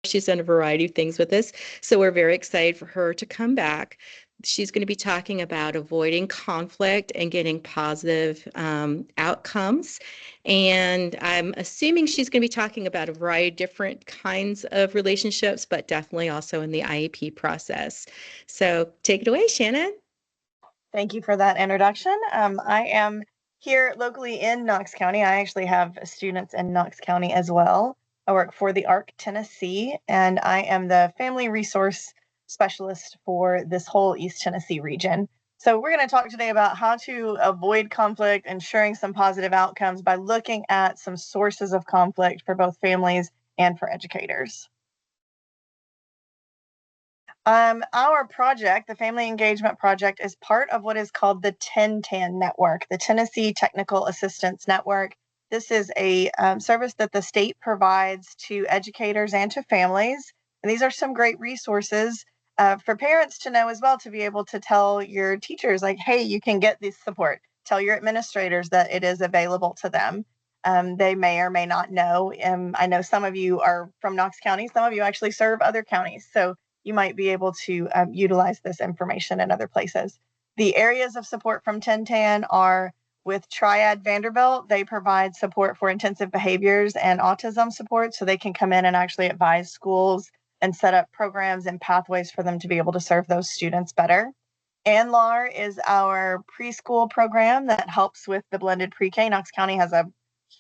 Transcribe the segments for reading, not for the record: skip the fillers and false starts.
She's done a variety of things with us. So we're very excited for her to come back. She's going to be talking about avoiding conflict and getting positive outcomes. And I'm assuming she's going to be talking about a variety of different kinds of relationships, but definitely also in the IEP process. So take it away, Shannon. Thank you for that introduction. I am here locally in Knox County. I actually have students in Knox County as well. I work for the ARC Tennessee, and I am the family resource specialist for this whole East Tennessee region. So we're going to talk today about how to avoid conflict, ensuring some positive outcomes by looking at some sources of conflict for both families and for educators. Our project, the Family Engagement Project, is part of what is called the TEN-TAN Network, the Tennessee Technical Assistance Network. This is a service that the state provides to educators and to families. And these are some great resources for parents to know as well, to be able to tell your teachers, like, hey, you can get this support. Tell your administrators that it is available to them. They may or may not know. I know some of you are from Knox County. Some of you actually serve other counties. So you might be able to utilize this information in other places. The areas of support from TEN-TAN are with Triad Vanderbilt. They provide support for intensive behaviors and autism support, so they can come in and actually advise schools and set up programs and pathways for them to be able to serve those students better. ANLAR is our preschool program that helps with the blended pre-K. Knox County has a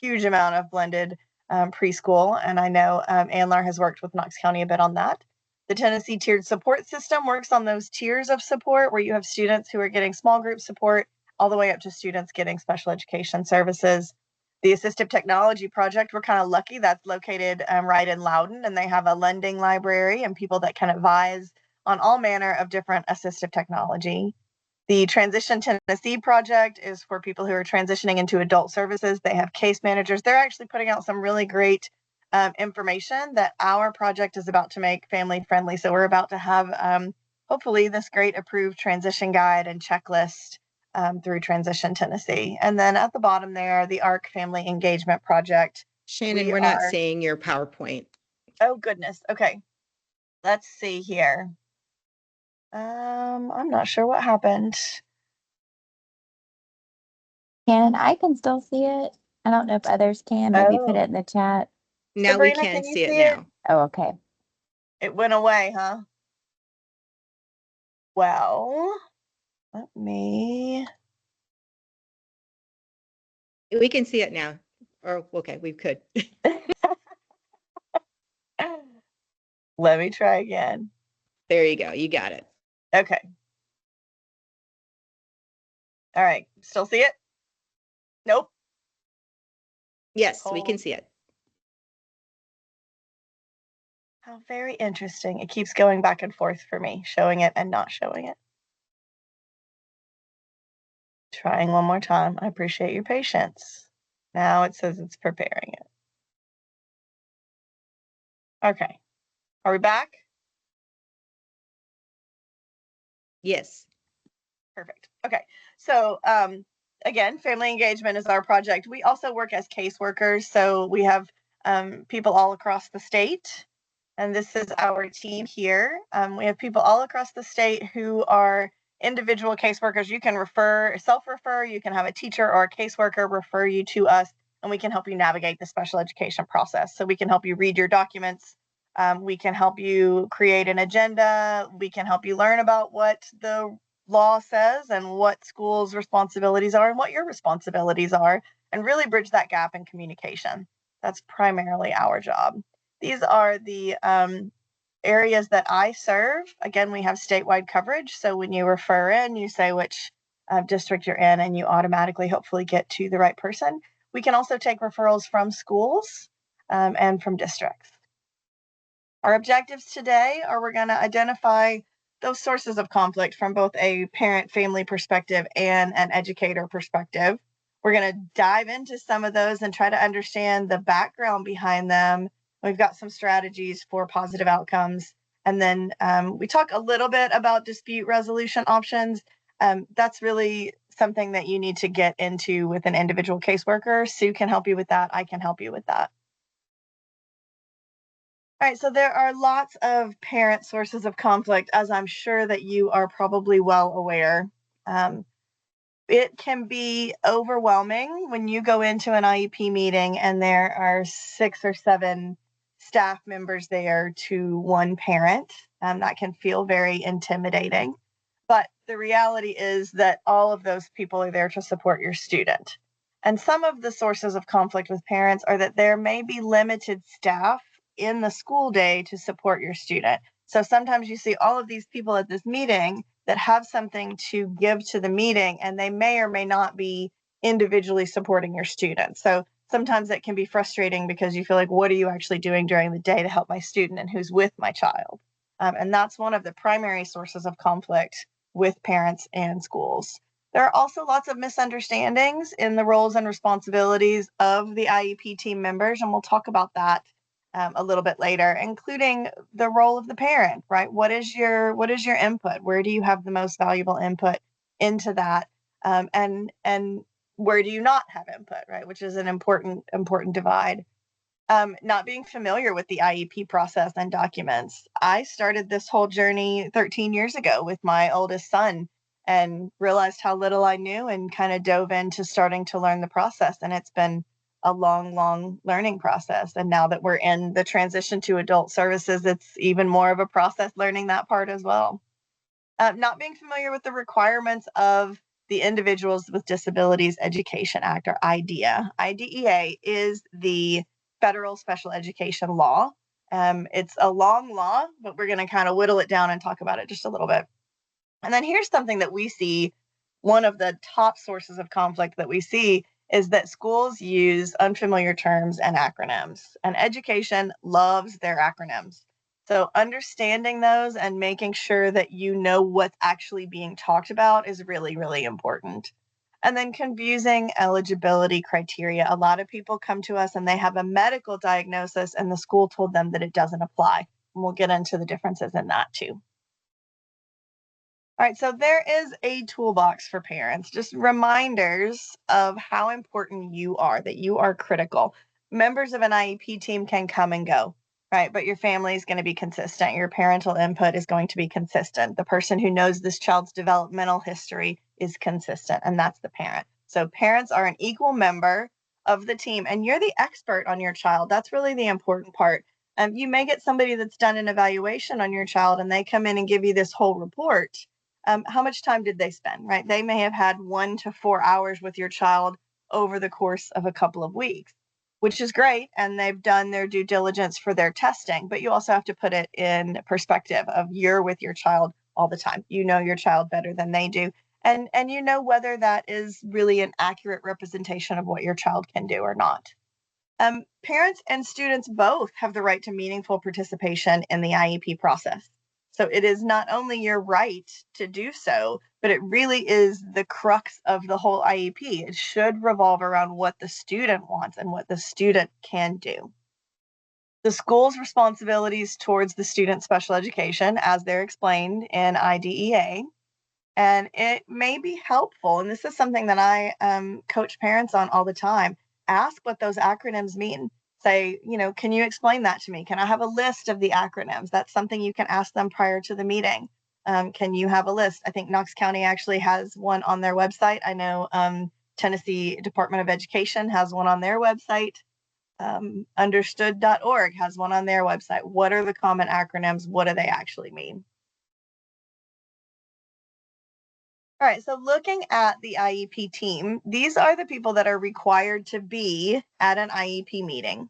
huge amount of blended preschool, and I know ANLAR has worked with Knox County a bit on that. The Tennessee Tiered Support System works on those tiers of support where you have students who are getting small group support all the way up to students getting special education services. The Assistive Technology Project, we're kind of lucky. That's located right in Loudon, and they have a lending library and people that can advise on all manner of different assistive technology. The Transition Tennessee Project is for people who are transitioning into adult services. They have case managers. They're actually putting out some really great information that our project is about to make family friendly. So we're about to have hopefully this great approved transition guide and checklist through Transition Tennessee. And then at the bottom there, the ARC Family Engagement Project. Shannon, we're not seeing your PowerPoint. Oh, goodness. Okay. Let's see here. I'm not sure what happened. I can still see it. I don't know if others can. Maybe put it in the chat. Now Sabrina, we can see it now. Oh, okay. It went away, huh? Well, let me. We can see it now. Or, okay, we could. Let me try again. There you go. You got it. Okay. All right. Still see it? Nope. Yes, we can see it. How very interesting. It keeps going back and forth for me, showing it and not showing it. Trying one more time. I appreciate your patience. Now it says it's preparing it. Okay. Are we back? Yes. Perfect. Okay. So again, family engagement is our project. We also work as caseworkers. So we have people all across the state. And this is our team here. We have people all across the state who are individual caseworkers. You can self-refer, you can have a teacher or a caseworker refer you to us, and we can help you navigate the special education process. So we can help you read your documents. We can help you create an agenda. We can help you learn about what the law says and what schools' responsibilities are and what your responsibilities are, and really bridge that gap in communication. That's primarily our job. These are the areas that I serve. Again, we have statewide coverage. So when you refer in, you say which district you're in, and you automatically hopefully get to the right person. We can also take referrals from schools and from districts. Our objectives today are we're going to identify those sources of conflict from both a parent-family perspective and an educator perspective. We're going to dive into some of those and try to understand the background behind them. We've got some strategies for positive outcomes. And then we talk a little bit about dispute resolution options. That's really something that you need to get into with an individual caseworker. Sue can help you with that. I can help you with that. All right, so there are lots of parent sources of conflict, as I'm sure that you are probably well aware. Um, it can be overwhelming when you go into an IEP meeting and there are 6 or 7 staff members there to one parent. That can feel very intimidating. But the reality is that all of those people are there to support your student. And some of the sources of conflict with parents are that there may be limited staff in the school day to support your student. So sometimes you see all of these people at this meeting that have something to give to the meeting, and they may or may not be individually supporting your student. So sometimes it can be frustrating because you feel like, what are you actually doing during the day to help my student, and who's with my child? And that's one of the primary sources of conflict with parents and schools. There are also lots of misunderstandings in the roles and responsibilities of the IEP team members, and we'll talk about that a little bit later, including the role of the parent, right? What is your input? Where do you have the most valuable input into that? And where do you not have input, right? Which is an important divide. Not being familiar with the IEP process and documents. I started this whole journey 13 years ago with my oldest son and realized how little I knew and kind of dove into starting to learn the process. And it's been a long, long learning process. And now that we're in the transition to adult services, it's even more of a process learning that part as well. Not being familiar with the requirements of the Individuals with Disabilities Education Act, or IDEA. IDEA is the federal special education law. It's a long law, but we're going to kind of whittle it down and talk about it just a little bit. And then here's something that we see. One of the top sources of conflict that we see is that schools use unfamiliar terms and acronyms, and education loves their acronyms. So understanding those and making sure that you know what's actually being talked about is really, really important. And then confusing eligibility criteria. A lot of people come to us and they have a medical diagnosis and the school told them that it doesn't apply. And we'll get into the differences in that too. All right, so there is a toolbox for parents, just reminders of how important you are, that you are critical. Members of an IEP team can come and go, right? But your family is going to be consistent. Your parental input is going to be consistent. The person who knows this child's developmental history is consistent, and that's the parent. So parents are an equal member of the team, and you're the expert on your child. That's really the important part. You may get somebody that's done an evaluation on your child, and they come in and give you this whole report. How much time did they spend, right? They may have had 1 to 4 hours with your child over the course of a couple of weeks, which is great. And they've done their due diligence for their testing, but you also have to put it in perspective of you're with your child all the time. You know your child better than they do. And you know whether that is really an accurate representation of what your child can do or not. Parents and students both have the right to meaningful participation in the IEP process. So it is not only your right to do so, but it really is the crux of the whole IEP. It should revolve around what the student wants and what the student can do. The school's responsibilities towards the student's special education, as they're explained in IDEA, and it may be helpful, and this is something that I coach parents on all the time. Ask what those acronyms mean. Say, can you explain that to me? Can I have a list of the acronyms? That's something you can ask them prior to the meeting. Can you have a list? I think Knox County actually has one on their website. I know Tennessee Department of Education has one on their website. Understood.org has one on their website. What are the common acronyms? What do they actually mean? All right, so looking at the IEP team, these are the people that are required to be at an IEP meeting.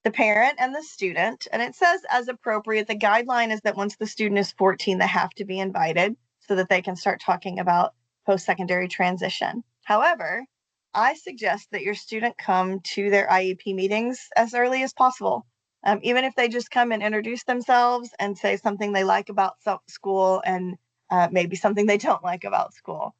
The parent and the student, and it says as appropriate, the guideline is that once the student is 14, they have to be invited so that they can start talking about post-secondary transition. However, I suggest that your student come to their IEP meetings as early as possible. Even if they just come and introduce themselves and say something they like about school and maybe something they don't like about school,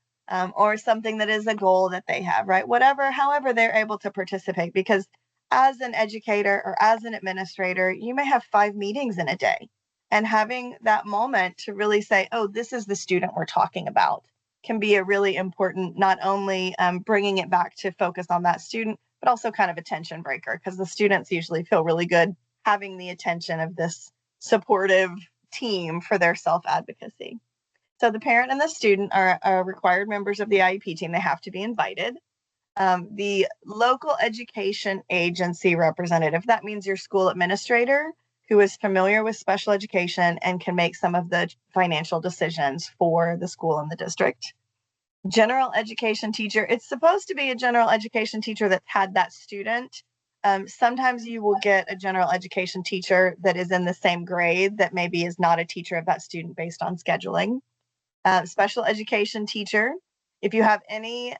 or something that is a goal that they have, right? However they're able to participate, because as an educator or as an administrator, you may have 5 meetings in a day, and having that moment to really say, oh, this is the student we're talking about, can be a really important, not only bringing it back to focus on that student, but also kind of a tension breaker, because the students usually feel really good having the attention of this supportive team for their self-advocacy. So the parent and the student are required members of the IEP team. They have to be invited. The local education agency representative, that means your school administrator who is familiar with special education and can make some of the financial decisions for the school and the district. General education teacher, it's supposed to be a general education teacher that's had that student. Sometimes you will get a general education teacher that is in the same grade that maybe is not a teacher of that student based on scheduling. Special education teacher, if you have any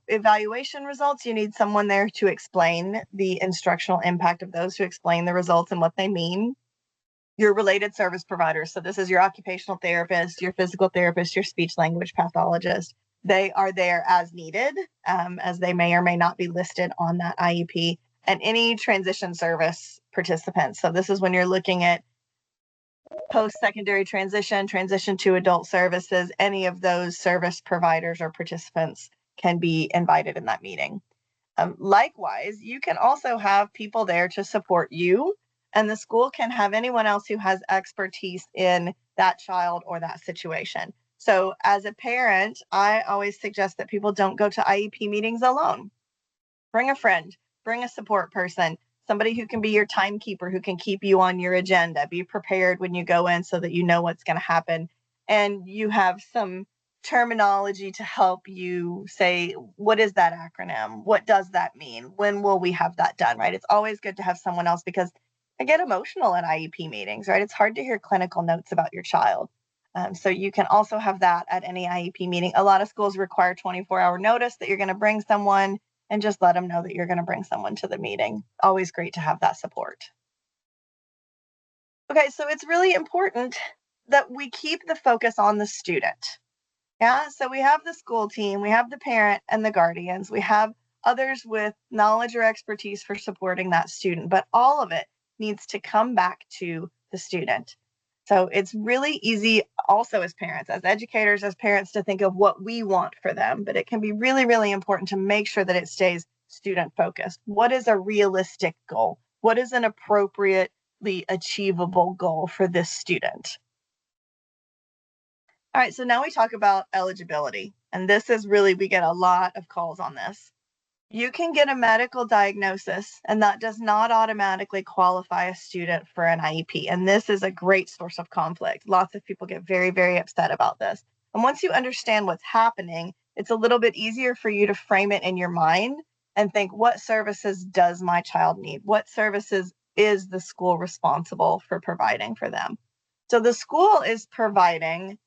evaluation results, you need someone there to explain the instructional impact of those, to explain the results and what they mean. Your related service providers, so this is your occupational therapist, your physical therapist, your speech language pathologist. They are there as needed, as they may or may not be listed on that IEP, and any transition service participants. So this is when you're looking at post-secondary transition to adult services, any of those service providers or participants can be invited in that meeting. Likewise, you can also have people there to support you, and the school can have anyone else who has expertise in that child or that situation. So as a parent, I always suggest that people don't go to IEP meetings alone. Bring a friend, bring a support person, somebody who can be your timekeeper, who can keep you on your agenda. Be prepared when you go in so that you know what's going to happen. And you have some terminology to help you say, what is that acronym? What does that mean? When will we have that done, right? It's always good to have someone else, because I get emotional at IEP meetings, right? It's hard to hear clinical notes about your child. So you can also have that at any IEP meeting. A lot of schools require 24-hour notice that you're going to bring someone, and just let them know that you're going to bring someone to the meeting. Always great to have that support. Okay, so it's really important that we keep the focus on the student. Yeah, so we have the school team, we have the parent and the guardians, we have others with knowledge or expertise for supporting that student, but all of it needs to come back to the student. So it's really easy also as parents, as educators, as parents, to think of what we want for them, but it can be really, really important to make sure that it stays student focused. What is a realistic goal? What is an appropriately achievable goal for this student? All right, so now we talk about eligibility, and this is really, we get a lot of calls on this. You can get a medical diagnosis, and that does not automatically qualify a student for an IEP. And this is a great source of conflict. Lots of people get very, very upset about this. And once you understand what's happening, it's a little bit easier for you to frame it in your mind and think, what services does my child need? What services is the school responsible for providing for them? So the school is providing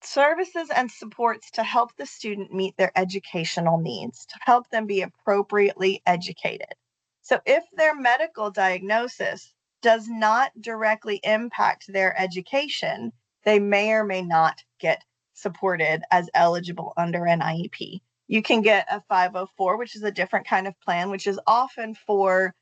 services and supports to help the student meet their educational needs, to help them be appropriately educated. So if their medical diagnosis does not directly impact their education, they may or may not get supported as eligible under an IEP. You can get a 504, which is a different kind of plan, which is often for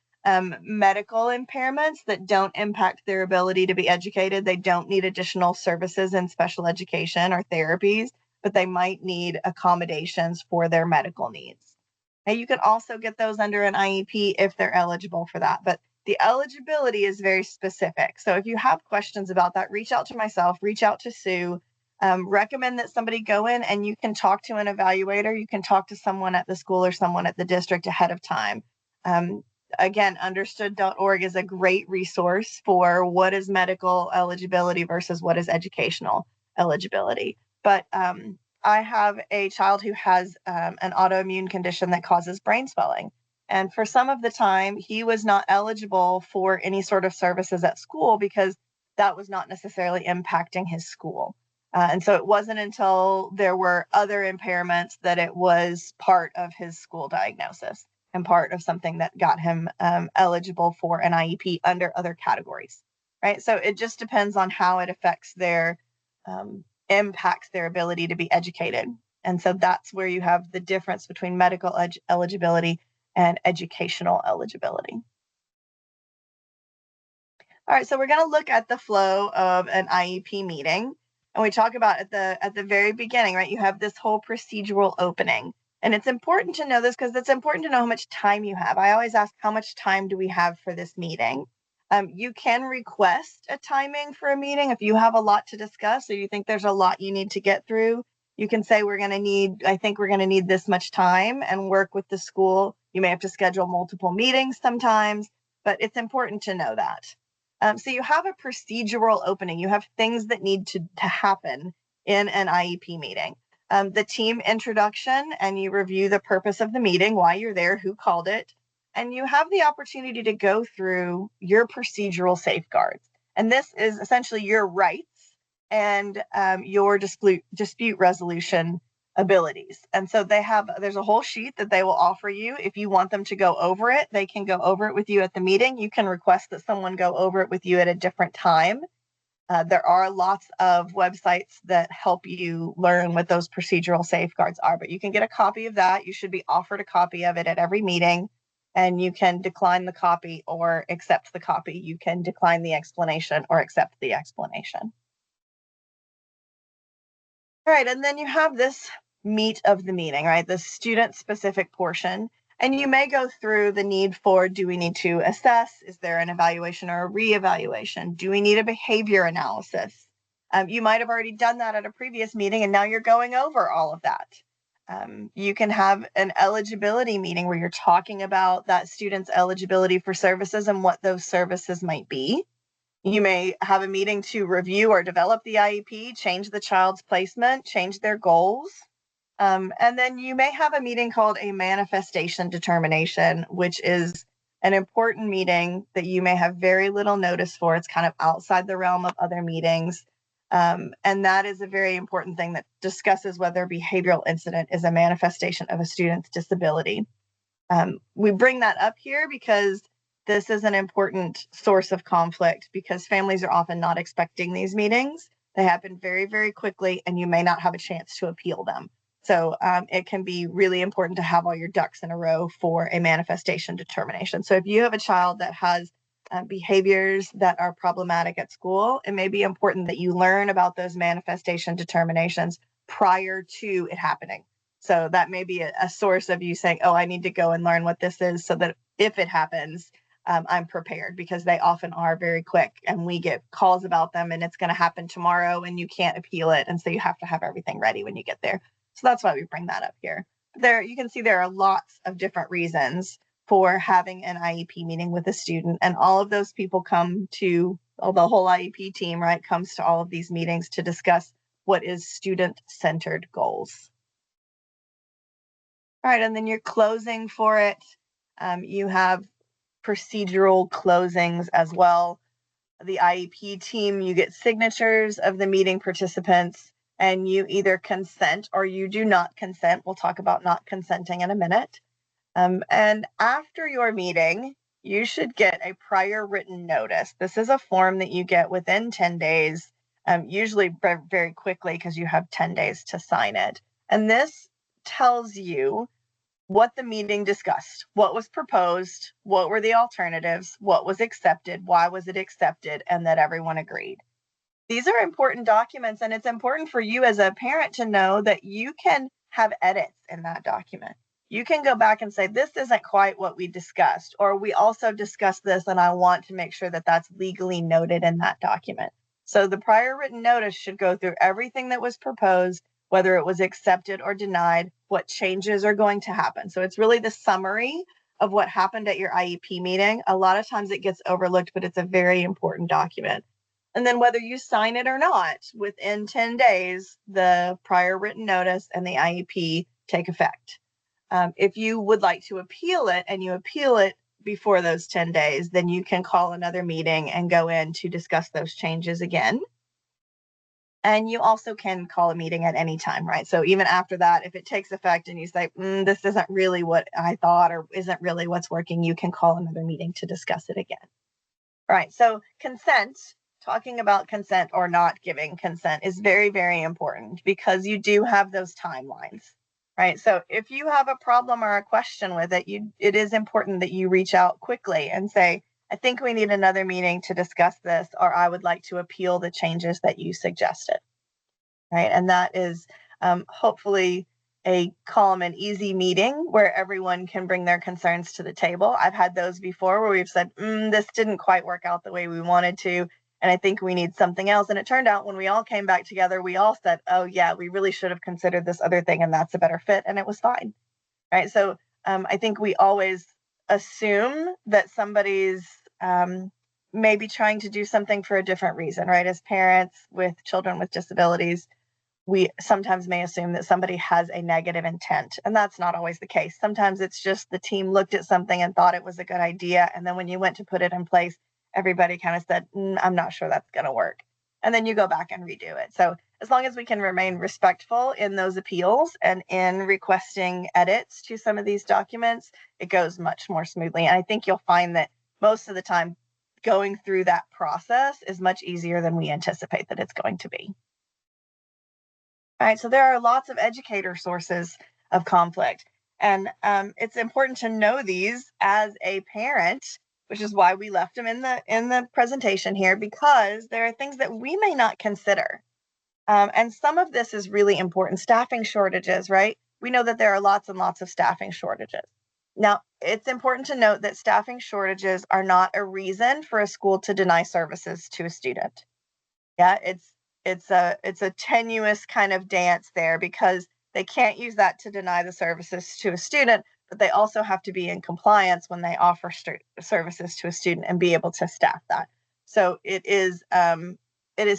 medical impairments that don't impact their ability to be educated. They don't need additional services in special education or therapies, but they might need accommodations for their medical needs. Now, you can also get those under an IEP if they're eligible for that, but the eligibility is very specific. So if you have questions about that, reach out to myself, reach out to Sue. Recommend that somebody go in and you can talk to an evaluator. You can talk to someone at the school or someone at the district ahead of time. Again, understood.org is a great resource for what is medical eligibility versus what is educational eligibility. But I have a child who has an autoimmune condition that causes brain swelling. And for some of the time, he was not eligible for any sort of services at school because that was not necessarily impacting his school. And so it wasn't until there were other impairments that it was part of his school diagnosis and part of something that got him eligible for an IEP under other categories, right? So it just depends on how it affects their, impacts their ability to be educated. And so that's where you have the difference between medical eligibility and educational eligibility. All right, so we're going to look at the flow of an IEP meeting. And we talk about at the very beginning, right? You have this whole procedural opening. And it's important to know this because it's important to know how much time you have. I always ask, how much time do we have for this meeting? You can request a timing for a meeting if you have a lot to discuss or you think there's a lot you need to get through. You can say I think we're going to need this much time, and work with the school. You may have to schedule multiple meetings sometimes, but it's important to know that. So you have a procedural opening. You have things that need to happen in an IEP meeting. The team introduction, and you review the purpose of the meeting, why you're there, who called it, and you have the opportunity to go through your procedural safeguards. And this is essentially your rights and your dispute resolution abilities. And so there's a whole sheet that they will offer you. If you want them to go over it, they can go over it with you at the meeting. You can request that someone go over it with you at a different time. There are lots of websites that help you learn what those procedural safeguards are, but you can get a copy of that. You should be offered a copy of it at every meeting, and you can decline the copy or accept the copy. You can decline the explanation or accept the explanation. All right, and then you have this meat of the meeting, right? The student-specific portion. And you may go through the need for, do we need to assess? Is there an evaluation or a reevaluation? Do we need a behavior analysis? You might have already done that at a previous meeting, and now you're going over all of that. You can have an eligibility meeting where you're talking about that student's eligibility for services and what those services might be. You may have a meeting to review or develop the IEP, change the child's placement, change their goals. And then you may have a meeting called a manifestation determination, which is an important meeting that you may have very little notice for. It's kind of outside the realm of other meetings. And that is a very important thing that discusses whether a behavioral incident is a manifestation of a student's disability. We bring that up here because this is an important source of conflict, because families are often not expecting these meetings. They happen very, very quickly, and you may not have a chance to appeal them. So it can be really important to have all your ducks in a row for a manifestation determination. So if you have a child that has behaviors that are problematic at school, it may be important that you learn about those manifestation determinations prior to it happening. So that may be a source of you saying, oh, I need to go and learn what this is so that if it happens, I'm prepared, because they often are very quick and we get calls about them and it's going to happen tomorrow and you can't appeal it. And so you have to have everything ready when you get there. So that's why we bring that up here. There, you can see there are lots of different reasons for having an IEP meeting with a student, and all of those people come to, the whole IEP team, right, comes to all of these meetings to discuss what is student-centered goals. All right, and then your closing for it, you have procedural closings as well. The IEP team, you get signatures of the meeting participants, and you either consent or you do not consent. We'll talk about not consenting in a minute. And after your meeting, you should get a prior written notice. This is a form that you get within 10 days, usually very quickly, because you have 10 days to sign it. And this tells you what the meeting discussed, what was proposed, what were the alternatives, what was accepted, why was it accepted, and that everyone agreed. These are important documents, and it's important for you as a parent to know that you can have edits in that document. You can go back and say, this isn't quite what we discussed, or we also discussed this, and I want to make sure that that's legally noted in that document. So the prior written notice should go through everything that was proposed, whether it was accepted or denied, what changes are going to happen. So it's really the summary of what happened at your IEP meeting. A lot of times it gets overlooked, but it's a very important document. And then whether you sign it or not, within 10 days, the prior written notice and the IEP take effect. If you would like to appeal it and you appeal it before those 10 days, then you can call another meeting and go in to discuss those changes again. And you also can call a meeting at any time, right? So even after that, if it takes effect and you say, this isn't really what I thought or isn't really what's working, you can call another meeting to discuss it again. All right, so consent, talking about consent or not giving consent is very, very important, because you do have those timelines, right? So if you have a problem or a question with it, it is important that you reach out quickly and say, I think we need another meeting to discuss this, or I would like to appeal the changes that you suggested, right? And that is hopefully a calm and easy meeting where everyone can bring their concerns to the table. I've had those before where we've said, this didn't quite work out the way we wanted to, and I think we need something else. And it turned out when we all came back together, we all said, oh yeah, we really should have considered this other thing, and that's a better fit, and it was fine, right? So I think we always assume that somebody's maybe trying to do something for a different reason, right? As parents with children with disabilities, we sometimes may assume that somebody has a negative intent, and that's not always the case. Sometimes it's just the team looked at something and thought it was a good idea, and then when you went to put it in place, everybody kind of said, I'm not sure that's going to work. And then you go back and redo it. So as long as we can remain respectful in those appeals and in requesting edits to some of these documents, it goes much more smoothly. And I think you'll find that most of the time going through that process is much easier than we anticipate that it's going to be. All right, so there are lots of educator sources of conflict, and it's important to know these as a parent, which is why we left them in the presentation here, because there are things that we may not consider. And some of this is really important. Staffing shortages, right? We know that there are lots and lots of staffing shortages. Now, it's important to note that staffing shortages are not a reason for a school to deny services to a student. Yeah, it's a tenuous kind of dance there, because they can't use that to deny the services to a student, but they also have to be in compliance when they offer services to a student and be able to staff that. So it is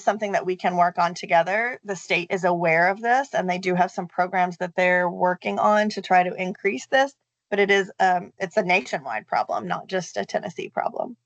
something that we can work on together. The state is aware of this, and they do have some programs that they're working on to try to increase this, but it's a nationwide problem, not just a Tennessee problem.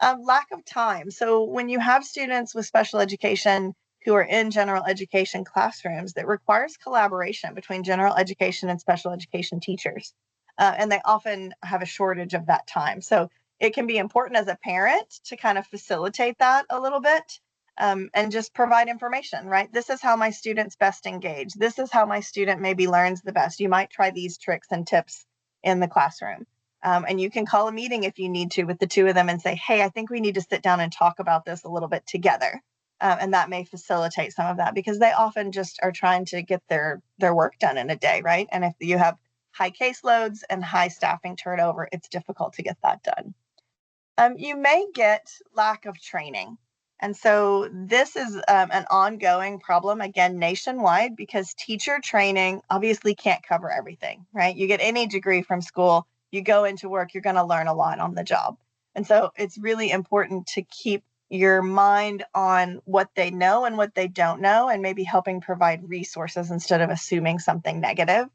Lack of time. So when you have students with special education who are in general education classrooms, that requires collaboration between general education and special education teachers. And they often have a shortage of that time. So it can be important as a parent to kind of facilitate that a little bit, and just provide information, right? This is how my students best engage. This is how my student maybe learns the best. You might try these tricks and tips in the classroom. And you can call a meeting if you need to with the two of them and say, hey, I think we need to sit down and talk about this a little bit together. And that may facilitate some of that, because they often just are trying to get their work done in a day, right? And if you have high caseloads and high staffing turnover, it's difficult to get that done. You may get lack of training. And so this is an ongoing problem, again, nationwide, because teacher training obviously can't cover everything, right? You get any degree from school, you go into work, you're going to learn a lot on the job. And so it's really important to keep your mind on what they know and what they don't know, and maybe helping provide resources instead of assuming something negative.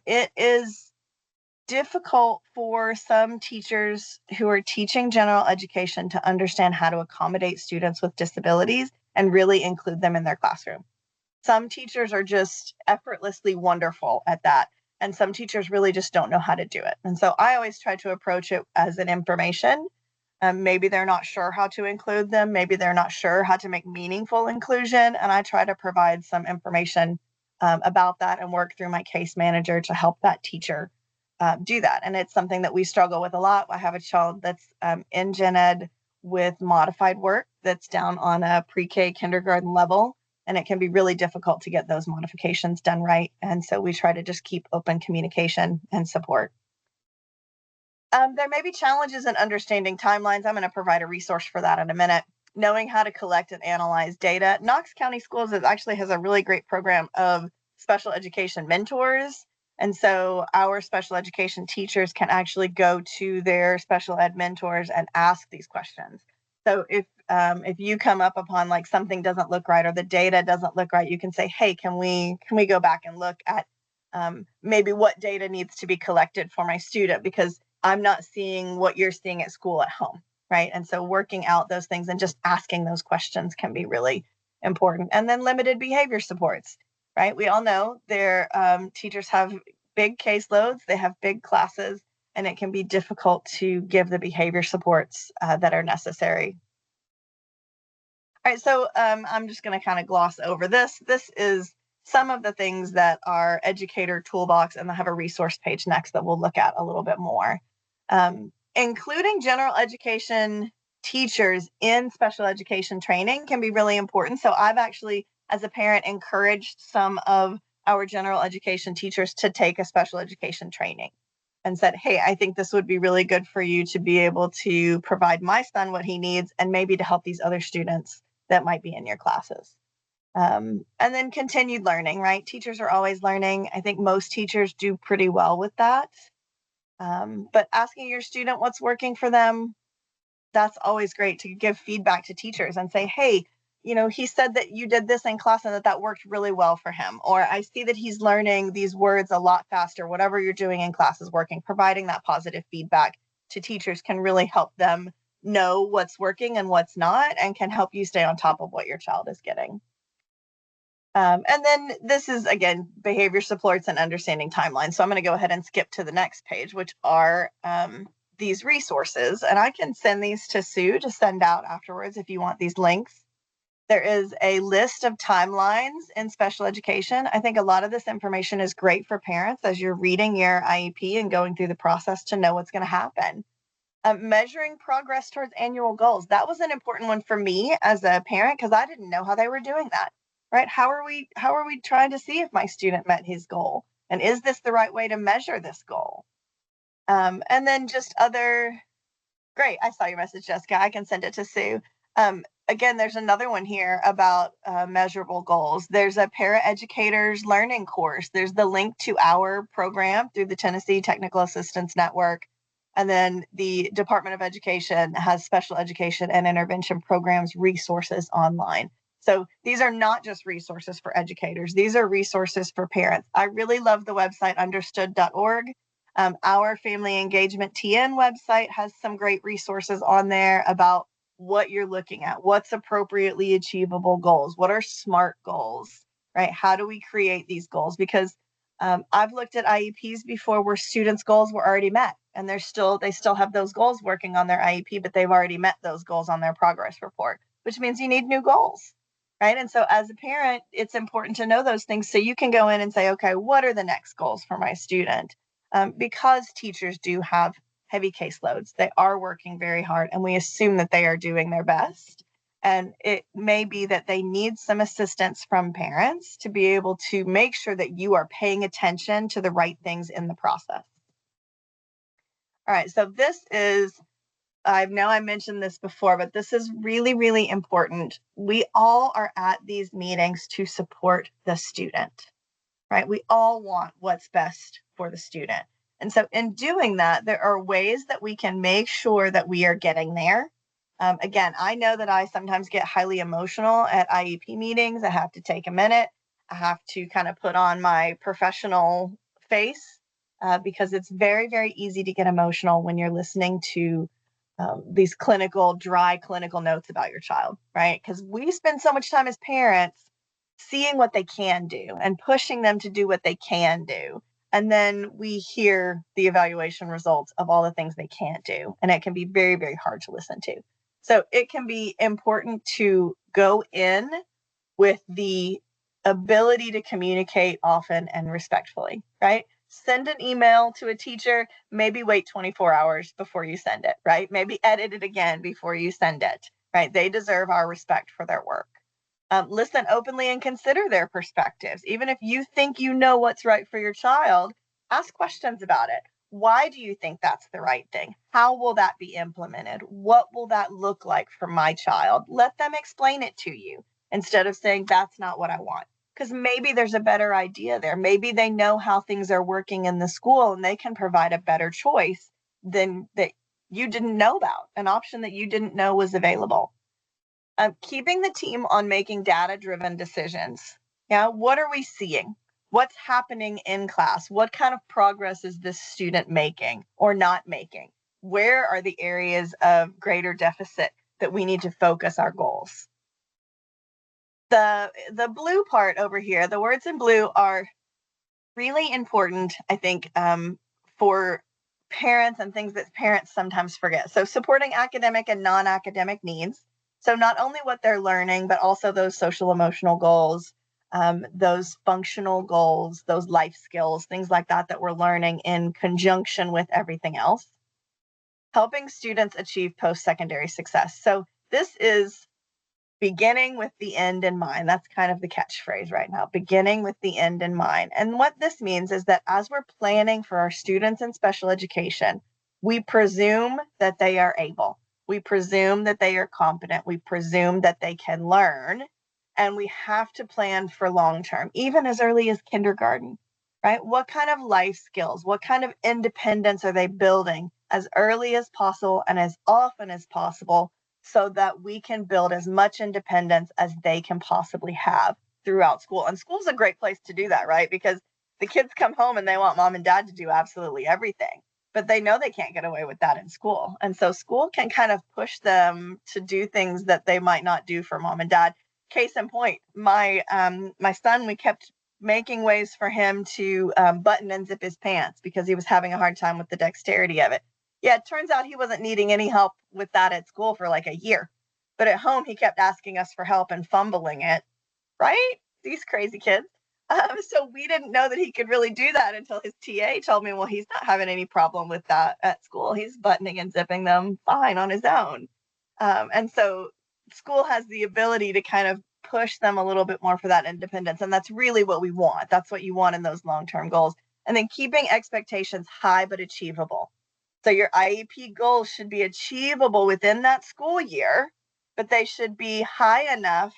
It is difficult for some teachers who are teaching general education to understand how to accommodate students with disabilities and really include them in their classroom. Some teachers are just effortlessly wonderful at that, and some teachers really just don't know how to do it. And so I always try to approach it as an information. Maybe they're not sure how to include them. Maybe they're not sure how to make meaningful inclusion. And I try to provide some information about that and work through my case manager to help that teacher do that. And it's something that we struggle with a lot. I have a child that's in gen ed with modified work that's down on a pre-K kindergarten level, and it can be really difficult to get those modifications done right. And so we try to just keep open communication and support. There may be challenges in understanding timelines. I'm going to provide a resource for that in a minute. Knowing how to collect and analyze data. Knox County Schools actually has a really great program of special education mentors. And so our special education teachers can actually go to their special ed mentors and ask these questions. So if you come up upon like something doesn't look right or the data doesn't look right, you can say, hey, can we go back and look at maybe what data needs to be collected for my student, because I'm not seeing what you're seeing at school at home, right? And so working out those things and just asking those questions can be really important. And then limited behavior supports, right? We all know their teachers have big caseloads, they have big classes, and it can be difficult to give the behavior supports that are necessary. All right, so I'm just going to kind of gloss over this. This is some of the things that are educator toolbox, and I have a resource page next that we'll look at a little bit more. Including general education teachers in special education training can be really important. So I've actually, as a parent, encouraged some of our general education teachers to take a special education training and said, hey, I think this would be really good for you to be able to provide my son what he needs and maybe to help these other students that might be in your classes. And then continued learning, right? Teachers are always learning. I think most teachers do pretty well with that. But asking your student what's working for them, that's always great to give feedback to teachers and say, hey, he said that you did this in class and that worked really well for him. Or I see that he's learning these words a lot faster. Whatever you're doing in class is working. Providing that positive feedback to teachers can really help them know what's working and what's not, and can help you stay on top of what your child is getting. And then this is, again, behavior supports and understanding timelines. So I'm going to go ahead and skip to the next page, which are these resources. And I can send these to Sue to send out afterwards if you want these links. There is a list of timelines in special education. I think a lot of this information is great for parents as you're reading your IEP and going through the process to know what's going to happen. Measuring progress towards annual goals. That was an important one for me as a parent because I didn't know how they were doing that. Right? How are we trying to see if my student met his goal? And is this the right way to measure this goal? And then just other, great, I saw your message, Jessica. I can send it to Sue. Again, there's another one here about measurable goals. There's a paraeducators learning course. There's the link to our program through the Tennessee Technical Assistance Network. And then the Department of Education has special education and intervention programs resources online. So these are not just resources for educators. These are resources for parents. I really love the website understood.org. Our Family Engagement TN website has some great resources on there about what you're looking at, what's appropriately achievable goals, what are SMART goals, right? How do we create these goals? Because I've looked at IEPs before where students' goals were already met, and they still have those goals working on their IEP, but they've already met those goals on their progress report, which means you need new goals. Right. And so as a parent, it's important to know those things so you can go in and say, okay, what are the next goals for my student? Because teachers do have heavy caseloads, they are working very hard, and we assume that they are doing their best. And it may be that they need some assistance from parents to be able to make sure that you are paying attention to the right things in the process. All right. So this is, I know I mentioned this before, but this is really, really important. We all are at these meetings to support the student, right? We all want what's best for the student. And so in doing that, there are ways that we can make sure that we are getting there. Again, I know that I sometimes get highly emotional at IEP meetings. I have to take a minute. I have to kind of put on my professional face because it's very, very easy to get emotional when you're listening to these dry clinical notes about your child, right? Because we spend so much time as parents seeing what they can do and pushing them to do what they can do. And then we hear the evaluation results of all the things they can't do. And it can be very, very hard to listen to. So it can be important to go in with the ability to communicate often and respectfully, right? Send an email to a teacher, maybe wait 24 hours before you send it, right? Maybe edit it again before you send it, right? They deserve our respect for their work. Listen openly and consider their perspectives. Even if you think you know what's right for your child, ask questions about it. Why do you think that's the right thing? How will that be implemented? What will that look like for my child? Let them explain it to you instead of saying, that's not what I want. Because maybe there's a better idea there. Maybe they know how things are working in the school and they can provide a better choice than that you didn't know about, an option that you didn't know was available. Keeping the team on making data-driven decisions. Yeah, what are we seeing? What's happening in class? What kind of progress is this student making or not making? Where are the areas of greater deficit that we need to focus our goals? The blue part over here, the words in blue are really important, I think, for parents and things that parents sometimes forget. So supporting academic and non-academic needs. So not only what they're learning, but also those social emotional goals, those functional goals, those life skills, things like that we're learning in conjunction with everything else. Helping students achieve post-secondary success. So this is beginning with the end in mind. That's kind of the catchphrase right now, beginning with the end in mind. And what this means is that as we're planning for our students in special education, we presume that they are able. We presume that they are competent. We presume that they can learn. And we have to plan for long term, even as early as kindergarten, right? What kind of life skills, what kind of independence are they building as early as possible and as often as possible, so that we can build as much independence as they can possibly have throughout school. And school's a great place to do that, right? Because the kids come home and they want mom and dad to do absolutely everything, but they know they can't get away with that in school. And so school can kind of push them to do things that they might not do for mom and dad. Case in point, my son, we kept making ways for him to button and zip his pants because he was having a hard time with the dexterity of it. Yeah, it turns out he wasn't needing any help with that at school for like a year. But at home, he kept asking us for help and fumbling it, right? These crazy kids. So we didn't know that he could really do that until his TA told me, well, he's not having any problem with that at school. He's buttoning and zipping them fine on his own. And so school has the ability to kind of push them a little bit more for that independence. And that's really what we want. That's what you want in those long-term goals. And then keeping expectations high but achievable. So your IEP goals should be achievable within that school year, but they should be high enough,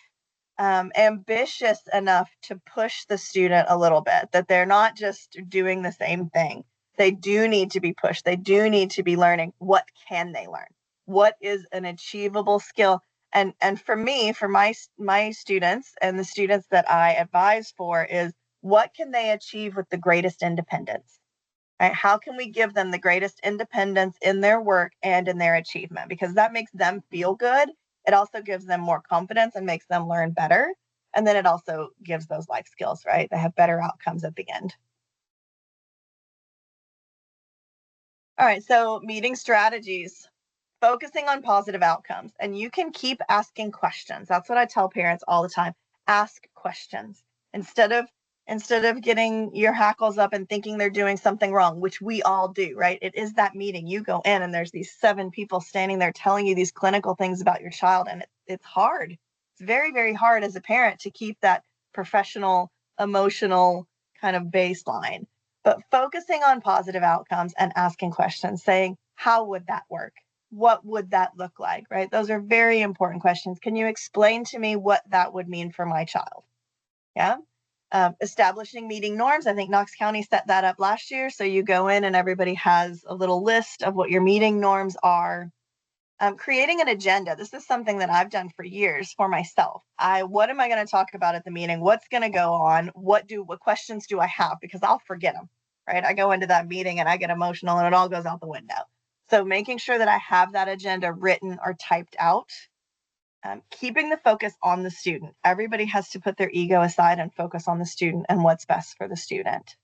ambitious enough to push the student a little bit, that they're not just doing the same thing. They do need to be pushed. They do need to be learning. What can they learn? What is an achievable skill? And for me, for my students and the students that I advise for, is what can they achieve with the greatest independence? Right? How can we give them the greatest independence in their work and in their achievement? Because that makes them feel good. It also gives them more confidence and makes them learn better. And then it also gives those life skills, right? They have better outcomes at the end. All right, so meeting strategies, focusing on positive outcomes. And you can keep asking questions. That's what I tell parents all the time. Ask questions. Instead of getting your hackles up and thinking they're doing something wrong, which we all do, right? It is that meeting. You go in and there's these 7 people standing there telling you these clinical things about your child. And it's hard. It's very, very hard as a parent to keep that professional, emotional kind of baseline. But focusing on positive outcomes and asking questions, saying, how would that work? What would that look like, right? Those are very important questions. Can you explain to me what that would mean for my child? Yeah. Establishing meeting norms. I think Knox County set that up last year. So you go in and everybody has a little list of what your meeting norms are. Creating an agenda. This is something that I've done for years for myself. What am I going to talk about at the meeting? What's going to go on? What questions do I have? Because I'll forget them, right? I go into that meeting and I get emotional and it all goes out the window. So making sure that I have that agenda written or typed out. Keeping the focus on the student. Everybody has to put their ego aside and focus on the student and what's best for the student.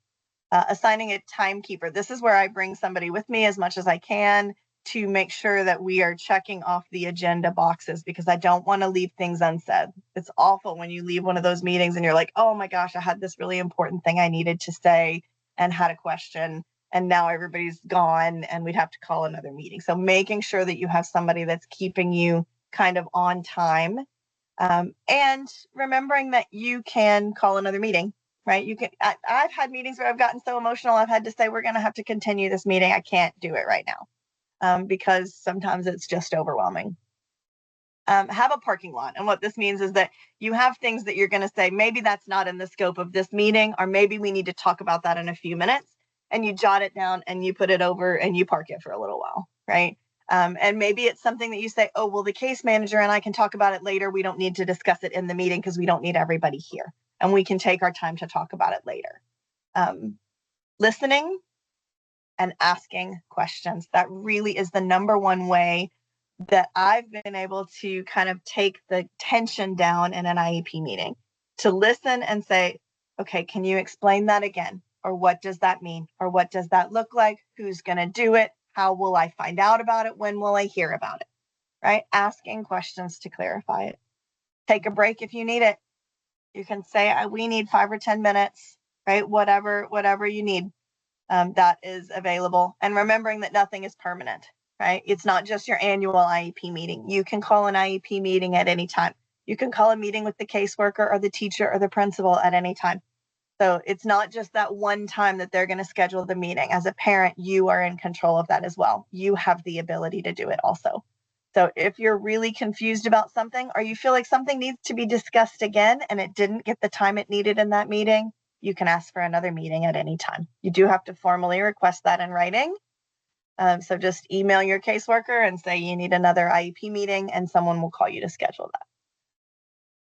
Assigning a timekeeper. This is where I bring somebody with me as much as I can to make sure that we are checking off the agenda boxes, because I don't want to leave things unsaid. It's awful when you leave one of those meetings and you're like, oh my gosh, I had this really important thing I needed to say and had a question, and now everybody's gone and we'd have to call another meeting. So making sure that you have somebody that's keeping you kind of on time, and remembering that you can call another meeting, right? I've had meetings where I've gotten so emotional, I've had to say, we're going to have to continue this meeting. I can't do it right now, because sometimes it's just overwhelming. Have a parking lot. And what this means is that you have things that you're going to say, maybe that's not in the scope of this meeting, or maybe we need to talk about that in a few minutes. And you jot it down and you put it over and you park it for a little while, right? And maybe it's something that you say, oh, well, the case manager and I can talk about it later. We don't need to discuss it in the meeting because we don't need everybody here. And we can take our time to talk about it later. Listening and asking questions. That really is the number one way that I've been able to kind of take the tension down in an IEP meeting. To listen and say, okay, can you explain that again? Or what does that mean? Or what does that look like? Who's going to do it? How will I find out about it? When will I hear about it? Right? Asking questions to clarify it. Take a break if you need it. You can say, we need 5 or 10 minutes, right? Whatever you need, that is available. And remembering that nothing is permanent, right? It's not just your annual IEP meeting. You can call an IEP meeting at any time. You can call a meeting with the caseworker or the teacher or the principal at any time. So it's not just that one time that they're going to schedule the meeting. As a parent, you are in control of that as well. You have the ability to do it also. So if you're really confused about something, or you feel like something needs to be discussed again and it didn't get the time it needed in that meeting, you can ask for another meeting at any time. You do have to formally request that in writing. So just email your caseworker and say you need another IEP meeting, and someone will call you to schedule that.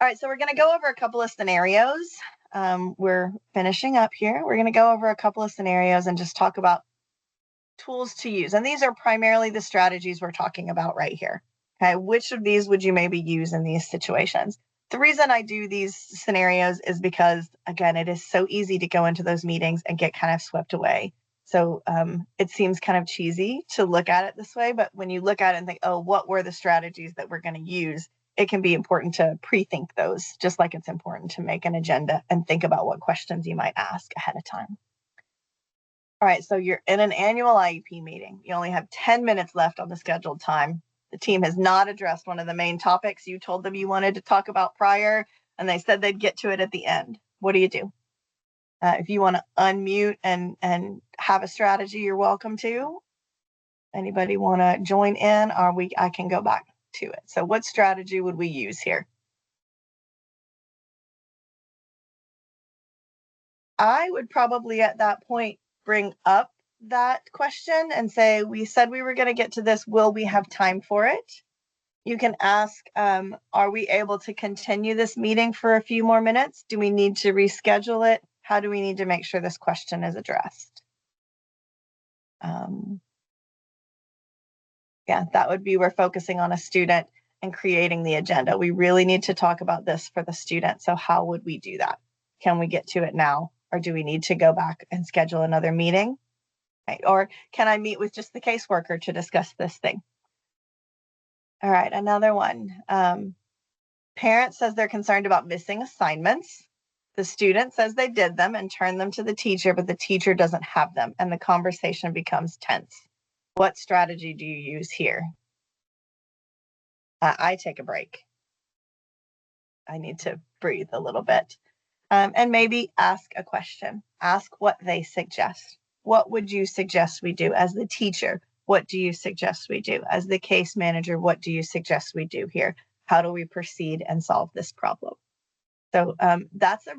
All right, so we're going to go over a couple of scenarios. We're finishing up here. We're going to go over a couple of scenarios and just talk about tools to use. And these are primarily the strategies we're talking about right here. Okay, which of these would you maybe use in these situations? The reason I do these scenarios is because, again, it is so easy to go into those meetings and get kind of swept away. So it seems kind of cheesy to look at it this way, but when you look at it and think, oh, what were the strategies that we're going to use? It can be important to pre-think those, just like it's important to make an agenda and think about what questions you might ask ahead of time. All right, so you're in an annual IEP meeting. You only have 10 minutes left on the scheduled time. The team has not addressed one of the main topics you told them you wanted to talk about prior, and they said they'd get to it at the end. What do you do? If you want to unmute and have a strategy, you're welcome to. Anybody want to join in, or I can go back to it. So what strategy would we use here? I would probably at that point bring up that question and say, we said we were going to get to this. Will we have time for it? You can ask, are we able to continue this meeting for a few more minutes? Do we need to reschedule it? How do we need to make sure this question is addressed? Yeah, that would be, we're focusing on a student and creating the agenda. We really need to talk about this for the student. So how would we do that? Can we get to it now? Or do we need to go back and schedule another meeting? Right. Or can I meet with just the caseworker to discuss this thing? All right, another one. Parent says they're concerned about missing assignments. The student says they did them and turned them to the teacher, but the teacher doesn't have them, and the conversation becomes tense. What strategy do you use here? I take a break. I need to breathe a little bit. And maybe ask a question. Ask what they suggest. What would you suggest we do? As the teacher, what do you suggest we do? As the case manager, what do you suggest we do here? How do we proceed and solve this problem? So that's a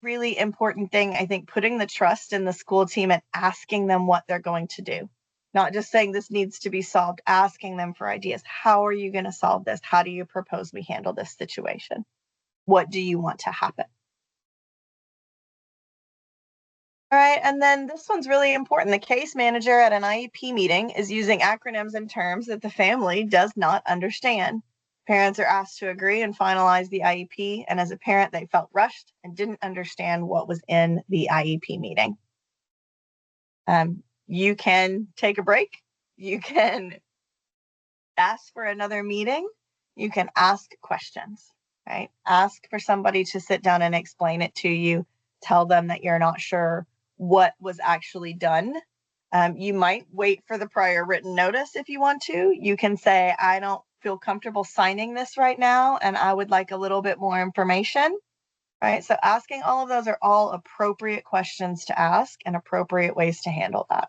really important thing, I think, putting the trust in the school team and asking them what they're going to do. Not just saying this needs to be solved, asking them for ideas. How are you going to solve this? How do you propose we handle this situation? What do you want to happen? All right, and then this one's really important. The case manager at an IEP meeting is using acronyms and terms that the family does not understand. Parents are asked to agree and finalize the IEP, and as a parent, they felt rushed and didn't understand what was in the IEP meeting. You can take a break. You can ask for another meeting. You can ask questions, right? Ask for somebody to sit down and explain it to you. Tell them that you're not sure what was actually done. You might wait for the prior written notice if you want to. You can say, I don't feel comfortable signing this right now, and I would like a little bit more information, right? So asking all of those are all appropriate questions to ask and appropriate ways to handle that.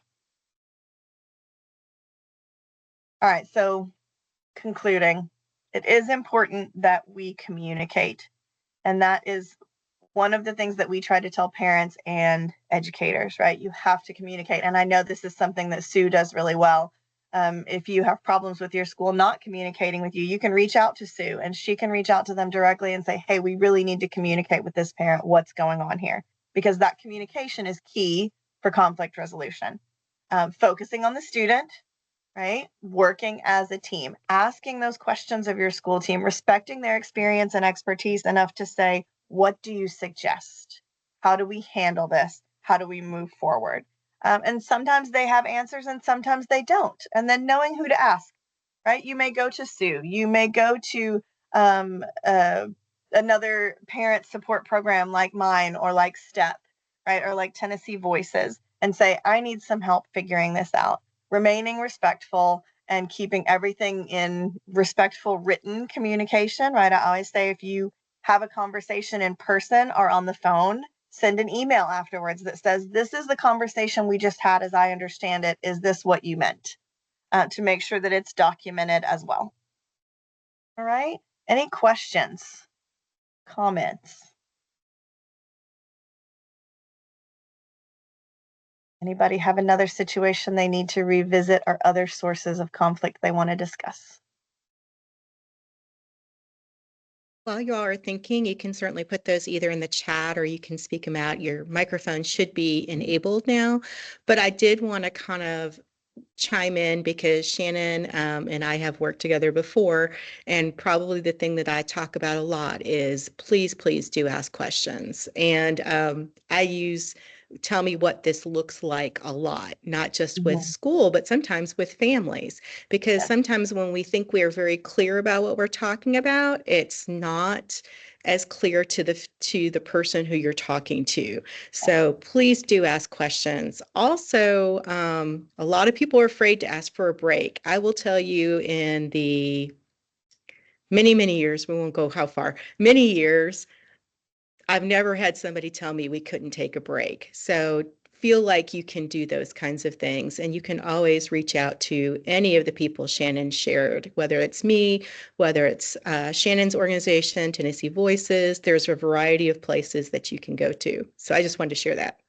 All right, so concluding, it is important that we communicate. And that is one of the things that we try to tell parents and educators, right? You have to communicate. And I know this is something that Sue does really well. If you have problems with your school not communicating with you, you can reach out to Sue and she can reach out to them directly and say, hey, we really need to communicate with this parent. What's going on here? Because that communication is key for conflict resolution. Focusing on the student, right? Working as a team, asking those questions of your school team, respecting their experience and expertise enough to say, what do you suggest? How do we handle this? How do we move forward? And sometimes they have answers and sometimes they don't. And then knowing who to ask, right? You may go to Sue. You may go to another parent support program like mine or like STEP, right? Or like Tennessee Voices and say, I need some help figuring this out. Remaining respectful and keeping everything in respectful written communication, right? I always say if you have a conversation in person or on the phone, send an email afterwards that says, this is the conversation we just had as I understand it. Is this what you meant? To make sure that it's documented as well. All right. Any questions, comments? Anybody have another situation they need to revisit or other sources of conflict they want to discuss? While you all are thinking, you can certainly put those either in the chat or you can speak them out. Your microphone should be enabled now, but I did want to kind of chime in because Shannon and I have worked together before, and probably the thing that I talk about a lot is please, please do ask questions. And I use tell me what this looks like a lot, not just with school, but sometimes with families, because sometimes when we think we are very clear about what we're talking about, it's not as clear to the person who you're talking to. So please do ask questions. Also, a lot of people are afraid to ask for a break. I will tell you in the many, many years, we won't go how far, many years, I've never had somebody tell me we couldn't take a break. So feel like you can do those kinds of things. And you can always reach out to any of the people Shannon shared, whether it's me, whether it's Shannon's organization, Tennessee Voices. There's a variety of places that you can go to. So I just wanted to share that.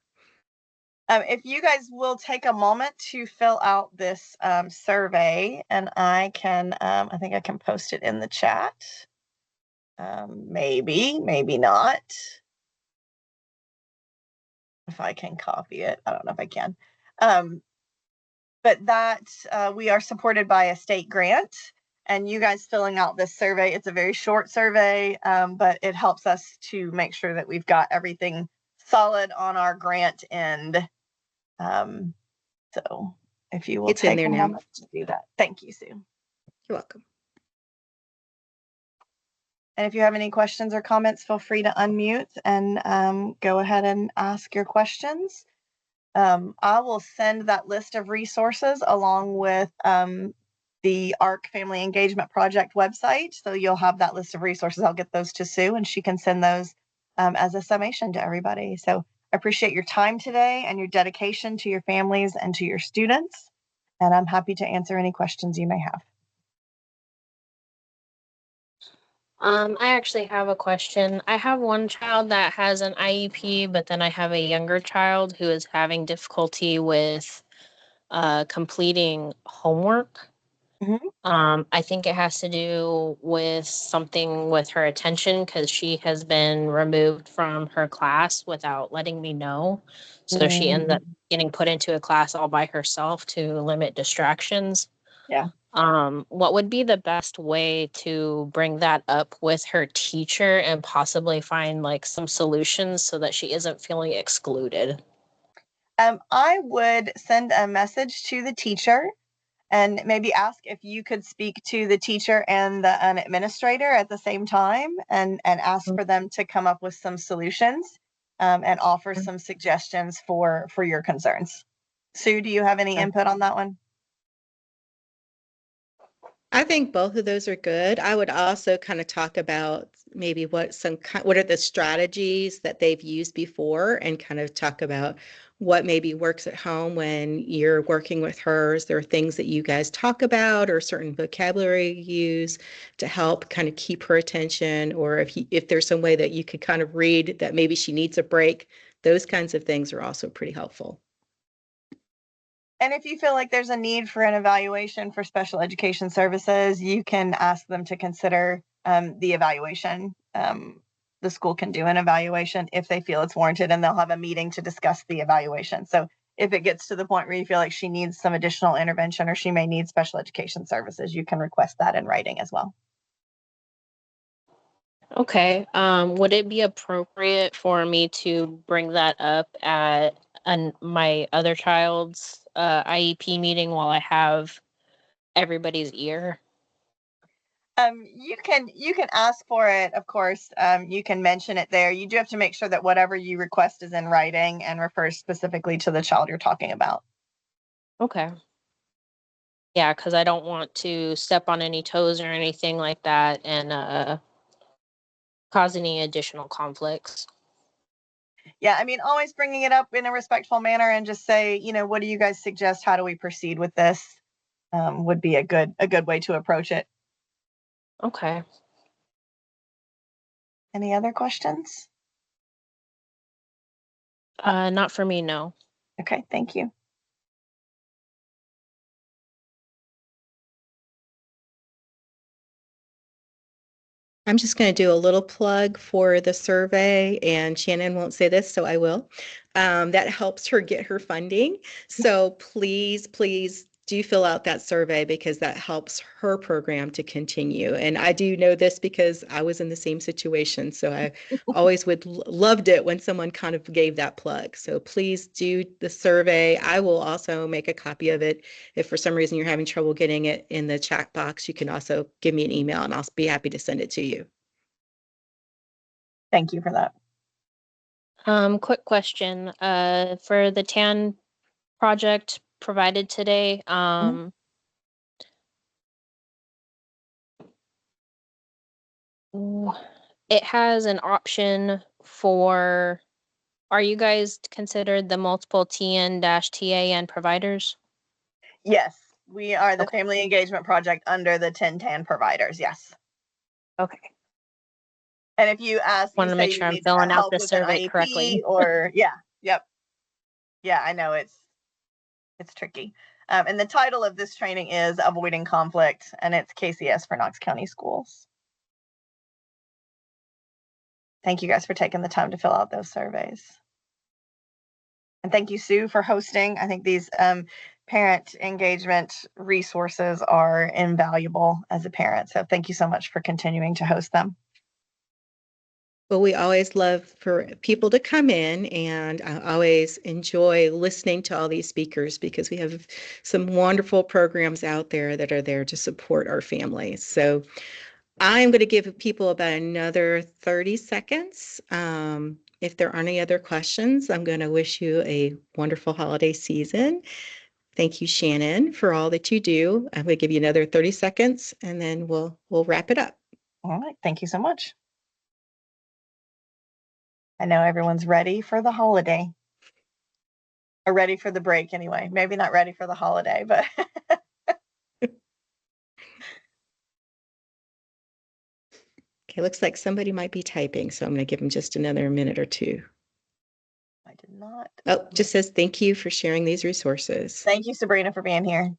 If you guys will take a moment to fill out this survey, and I can, I think I can post it in the chat. Maybe not. If I can copy it, I don't know if I can. But that we are supported by a state grant, and you guys filling out this survey, it's a very short survey, but it helps us to make sure that we've got everything solid on our grant end. So if you will It's in take there a now. moment to do that. Thank you, Sue. You're welcome. And if you have any questions or comments, feel free to unmute and go ahead and ask your questions. I will send that list of resources along with the ARC Family Engagement Project website. So you'll have that list of resources. I'll get those to Sue and she can send those as a summation to everybody. So I appreciate your time today and your dedication to your families and to your students. And I'm happy to answer any questions you may have. I actually have a question. I have one child that has an IEP, but then I have a younger child who is having difficulty with completing homework. I think it has to do with something with her attention because she has been removed from her class without letting me know. So she ends up getting put into a class all by herself to limit distractions. Yeah. What would be the best way to bring that up with her teacher and possibly find like some solutions so that she isn't feeling excluded? I would send a message to the teacher and maybe ask if you could speak to the teacher and an administrator at the same time and ask for them to come up with some solutions and offer some suggestions for your concerns. Sue, do you have any input on that one? I think both of those are good. I would also kind of talk about maybe what are the strategies that they've used before and kind of talk about what maybe works at home when you're working with her. Is there things that you guys talk about or certain vocabulary you use to help kind of keep her attention? Or if there's some way that you could kind of read that maybe she needs a break, those kinds of things are also pretty helpful. And if you feel like there's a need for an evaluation for special education services, you can ask them to consider the evaluation. The school can do an evaluation if they feel it's warranted, and they'll have a meeting to discuss the evaluation. So if it gets to the point where you feel like she needs some additional intervention or she may need special education services, you can request that in writing as well. Okay. Would it be appropriate for me to bring that up at my other child's IEP meeting while I have everybody's ear? You can ask for it, of course. You can mention it there. You do have to make sure that whatever you request is in writing and refers specifically to the child you're talking about. Okay. Yeah, because I don't want to step on any toes or anything like that and cause any additional conflicts. Yeah, I mean, always bringing it up in a respectful manner and just say, what do you guys suggest? How do we proceed with this? Would be a good way to approach it. Okay. Any other questions? Not for me, no. Okay, thank you. I'm just going to do a little plug for the survey, and Shannon won't say this, so I will. That helps her get her funding. So please, please do fill out that survey because that helps her program to continue. And I do know this because I was in the same situation. So I always loved it when someone kind of gave that plug. So please do the survey. I will also make a copy of it. If for some reason you're having trouble getting it in the chat box, you can also give me an email and I'll be happy to send it to you. Thank you for that. Quick question. For the TAN project provided today, it has an option for, are you guys considered the multiple TN-TAN providers? Yes, we are the Okay. Family Engagement Project under the 1010 providers. Yes. Okay. And if you ask, Want you to say make you sure I'm need filling out help the with an survey IEP correctly. or yep. Yeah, I know it's tricky. And the title of this training is Avoiding Conflict, and it's KCS for Knox County Schools. Thank you guys for taking the time to fill out those surveys. And thank you, Sue, for hosting. I think these parent engagement resources are invaluable as a parent. So thank you so much for continuing to host them. Well, we always love for people to come in, and I always enjoy listening to all these speakers because we have some wonderful programs out there that are there to support our families. So I'm going to give people about another 30 seconds. If there aren't any other questions, I'm going to wish you a wonderful holiday season. Thank you, Shannon, for all that you do. I'm going to give you another 30 seconds, and then we'll wrap it up. All right. Thank you so much. I know everyone's ready for the holiday. Or ready for the break anyway. Maybe not ready for the holiday, but Okay, looks like somebody might be typing, so I'm going to give them just another minute or two. I did not. Oh, just says thank you for sharing these resources. Thank you, Sabrina, for being here.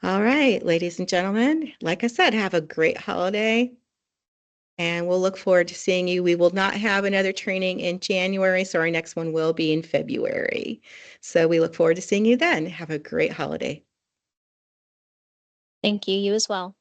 All right, ladies and gentlemen, like I said, have a great holiday. And we'll look forward to seeing you. We will not have another training in January, so our next one will be in February. So we look forward to seeing you then. Have a great holiday. Thank you. You as well.